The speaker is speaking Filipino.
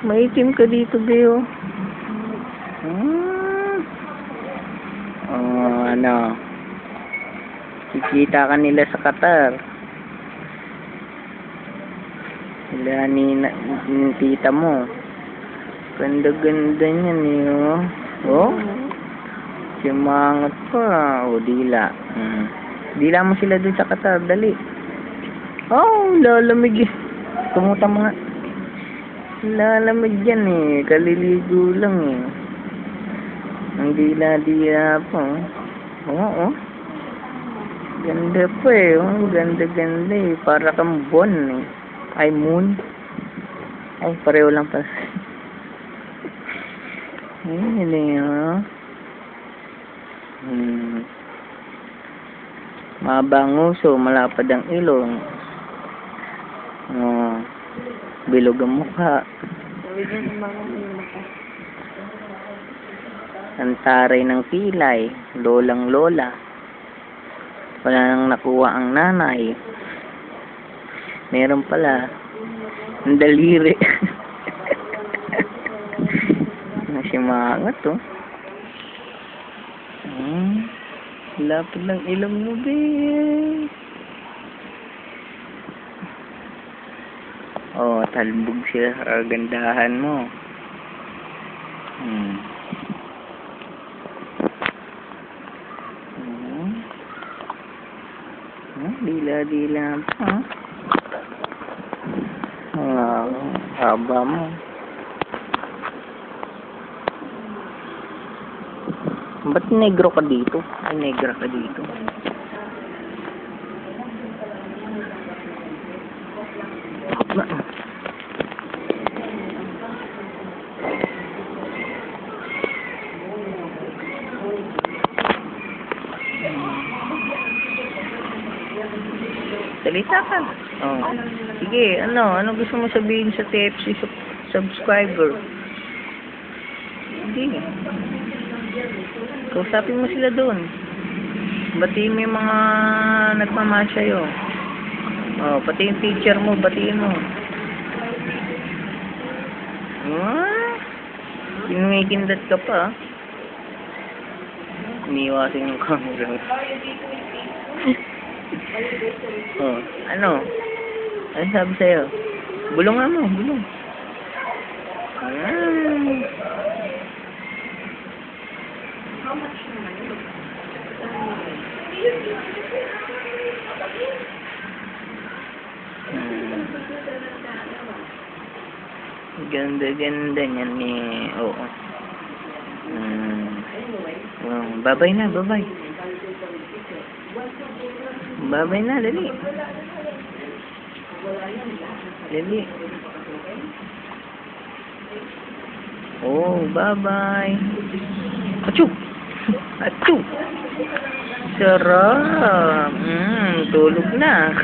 Maitim ka dito, Beo. Oh, ano? Kikita ka nila sa Qatar. Sila ni tita mo. Ganda-ganda niyan eh, oh. Oh? Simangot pa. O, dila. Dila mo sila dun sa Qatar, dali. Oh, lalamig eh. Kumuta mo nga. Lalamig yan eh. Kaliligo lang eh. Ang dila-dila pa. Oo, oh. Ganda pa eh. Oh, ganda-ganda eh. Para kang buwan eh. Ay, moon. Ay, pareho lang pa. Ayun eh, oh. Mabanguso, malapad ang ilong. Oh, bilog ang mukha. Santaray ng pilay, lolang lola. Wala nang nakuha ang nanay. Meron pala ang daliri. Nasimangat to. Lapad ng ilong mo, be. Oh, talbog siya sa gandahan mo. Dila-dila pa. Haba mo. Ba't negro ka dito? Ay, negra ka dito. Salita ka. Oh. Sige, ano gusto mo sabihin sa TFC subscriber? Sige. Kausapin mo sila doon. Batiin mo yung mga nagmamahal sa'yo. Oh, pati yung teacher mo, batiin mo. Kinumikindat ka pa. Iniwasin yung camera. Oh, ano? Ano sabi sa'yo? Bulong nga mo, bulong. Ganda-ganda niyan eh. Oo. Babay na, babay. Babay na, dali. Dali. Oh, bye-bye. Achoo! Achoo! Sarap! Tulog na.